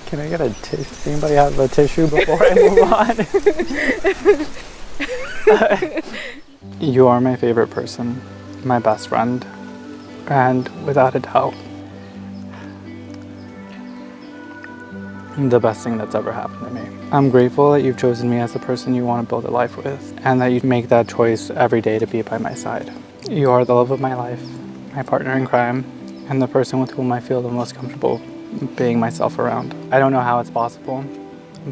Can I get a tissue? Does anybody have a tissue before I move on? You are my favorite person, my best friend, and without a doubt, the best thing that's ever happened to me. I'm grateful that you've chosen me as the person you want to build a life with, and that you make that choice every day to be by my side. You are the love of my life, my partner in crime, and the person with whom I feel the most comfortable being myself around. I don't know how it's possible,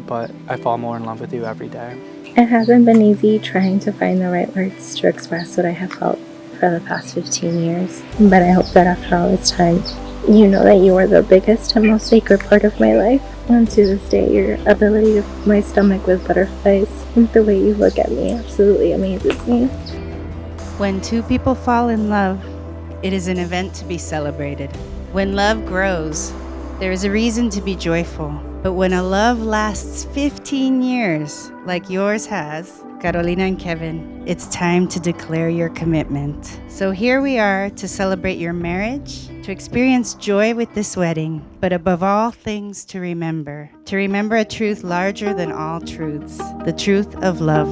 but I fall more in love with you every day. It hasn't been easy trying to find the right words to express what I have felt for the past 15 years, but I hope that after all this time, you know that you are the biggest and most sacred part of my life. And to this day, your ability to fill my stomach with butterflies and the way you look at me absolutely amazes me. When two people fall in love, it is an event to be celebrated. When love grows, there is a reason to be joyful. But when a love lasts 15 years, like yours has, Carolina and Kevin, it's time to declare your commitment. So here we are to celebrate your marriage, to experience joy with this wedding, but above all things to remember a truth larger than all truths, the truth of love.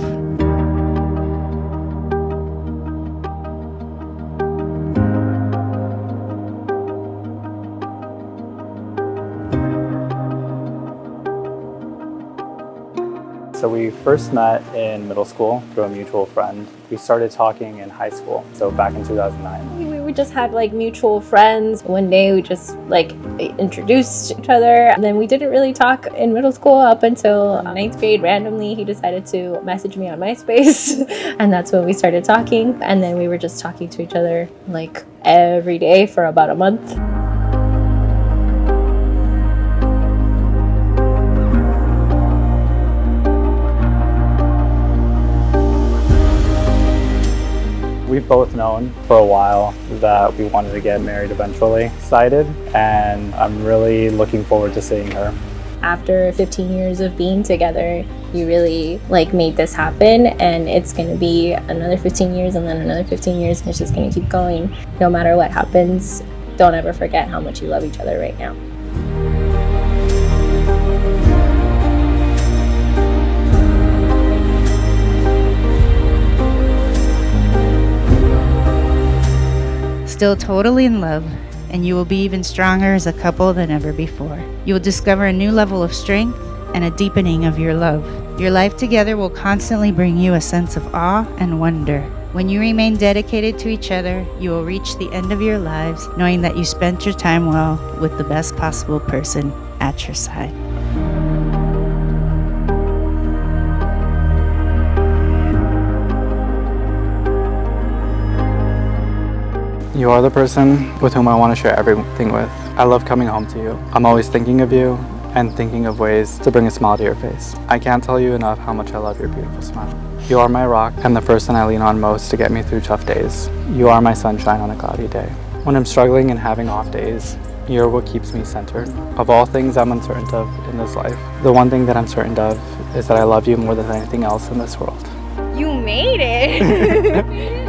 So we first met in middle school through a mutual friend. We started talking in high school, so back in 2009. We just had like mutual friends. One day we just like introduced each other, and then we didn't really talk in middle school up until 9th grade. Randomly, he decided to message me on MySpace, and that's when we started talking. And then we were just talking to each other like every day for about a month. We've both known for a while that we wanted to get married eventually. Excited, and I'm really looking forward to seeing her. After 15 years of being together, you really like made this happen, and it's going to be another 15 years and then another 15 years, and it's just going to keep going. No matter what happens, don't ever forget how much you love each other right now. Still totally in love, and you will be even stronger as a couple than ever before. You will discover a new level of strength and a deepening of your love. Your life together will constantly bring you a sense of awe and wonder. When you remain dedicated to each other, you will reach the end of your lives knowing that you spent your time well with the best possible person at your side. You are the person with whom I want to share everything with. I love coming home to you. I'm always thinking of you and thinking of ways to bring a smile to your face. I can't tell you enough how much I love your beautiful smile. You are my rock and the person I lean on most to get me through tough days. You are my sunshine on a cloudy day. When I'm struggling and having off days, you're what keeps me centered. Of all things I'm uncertain of in this life, the one thing that I'm certain of is that I love you more than anything else in this world. You made it!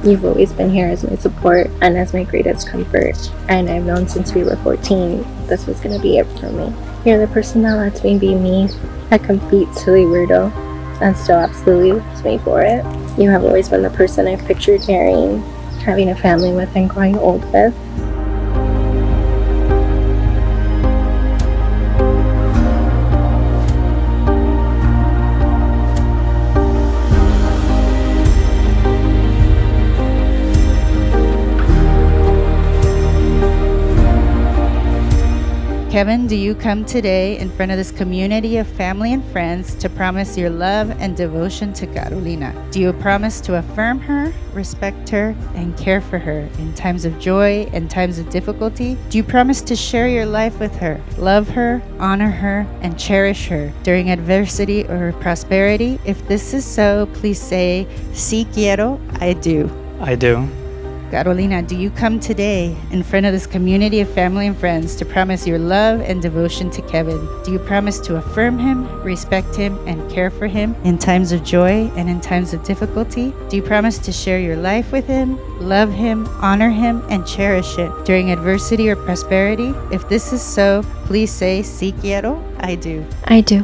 You've always been here as my support and as my greatest comfort, and I've known since we were 14 this was going to be it for me. You're the person that lets me be me, a complete silly weirdo, and still absolutely loves me for it. You have always been the person I've pictured marrying, having a family with, and growing old with. Kevin, do you come today in front of this community of family and friends to promise your love and devotion to Carolina? Do you promise to affirm her, respect her, and care for her in times of joy and times of difficulty? Do you promise to share your life with her, love her, honor her, and cherish her during adversity or prosperity? If this is so, please say, "Sí quiero, I do." I do. Carolina, do you come today in front of this community of family and friends to promise your love and devotion to Kevin? Do you promise to affirm him, respect him, and care for him in times of joy and in times of difficulty? Do you promise to share your life with him, love him, honor him, and cherish it during adversity or prosperity? If this is so, please say, "Sí quiero," I do. I do.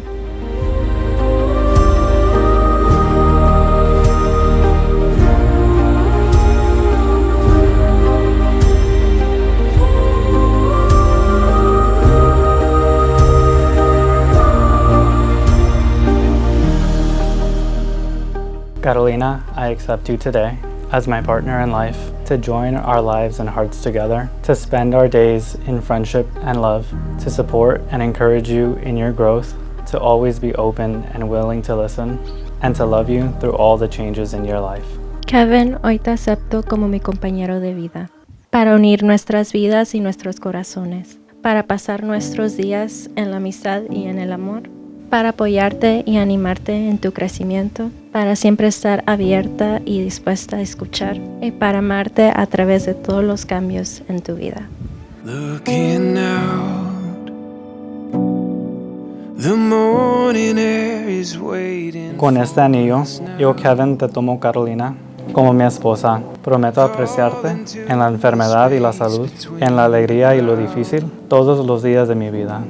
Carolina, I accept you today as my partner in life, to join our lives and hearts together, to spend our days in friendship and love, to support and encourage you in your growth, to always be open and willing to listen, and to love you through all the changes in your life. Kevin, hoy te acepto como mi compañero de vida, para unir nuestras vidas y nuestros corazones, para pasar nuestros días en la amistad y en el amor, para apoyarte y animarte en tu crecimiento, para siempre estar abierta y dispuesta a escuchar, y para amarte a través de todos los cambios en tu vida. Looking out, the morning air is waiting. Con este anillo, yo, Kevin, te tomo, Carolina, como mi esposa. Prometo apreciarte en la enfermedad y la salud, en la alegría y lo difícil, todos los días de mi vida.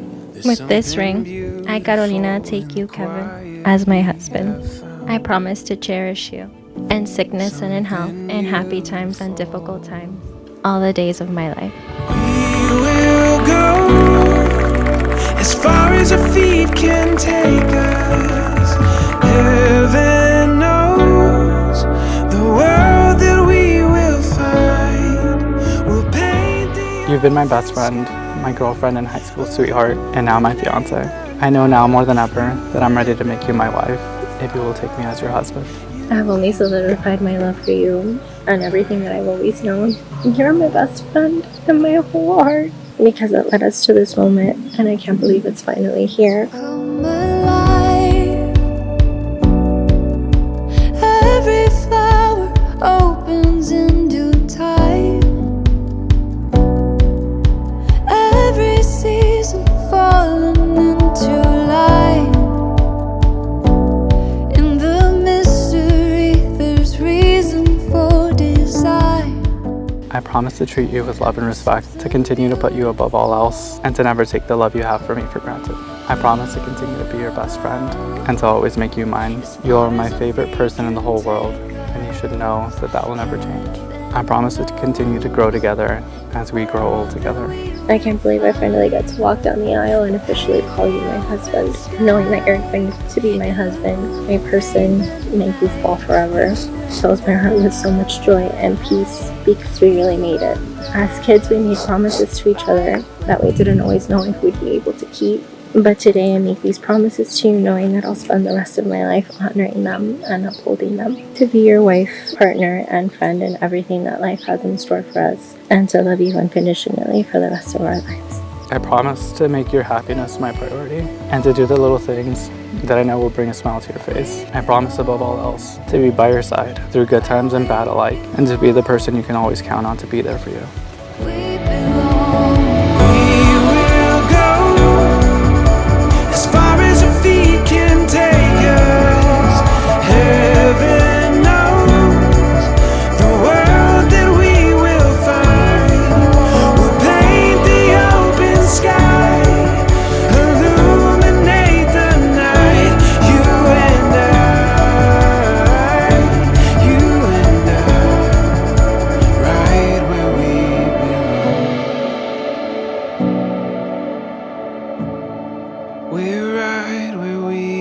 With this ring, I, Carolina, take you, Kevin, as my husband. I promise to cherish you, in sickness and in health, in happy times and difficult times, all the days of my life. We will go as far as our feet can take us. Heaven knows the world that we will find. We'll paint the You've been my best friend, my girlfriend and high school sweetheart, and now my fiance. I know now more than ever that I'm ready to make you my wife, if you will take me as your husband. I've only solidified my love for you and everything that I've always known. You're my best friend and my whole heart, because it led us to this moment, and I can't believe it's finally here. Come alive. Every flower opens in due time. Every season falling into light. In the mystery, there's reason for design. I promise to treat you with love and respect, to continue to put you above all else, and to never take the love you have for me for granted. I promise to continue to be your best friend, and to always make you mine. You are my favorite person in the whole world, and you should know that that will never change. I promise to continue to grow together as we grow old together. I can't believe I finally got to walk down the aisle and officially call you my husband, knowing that you're going to be my husband, my person, my goofball forever. Fills my heart with so much joy and peace, because we really made it. As kids, we made promises to each other that we didn't always know if we'd be able to keep. But today I make these promises to you, knowing that I'll spend the rest of my life honoring them and upholding them. To be your wife, partner, and friend in everything that life has in store for us, and to love you unconditionally for the rest of our lives. I promise to make your happiness my priority, and to do the little things that I know will bring a smile to your face. I promise above all else to be by your side through good times and bad alike, and to be the person you can always count on to be there for you. We belong. We will go as far as our feet can take us. Heaven knows the world that we will find. We'll paint the open sky, illuminate the night. You and I, right where we belong. We're right where we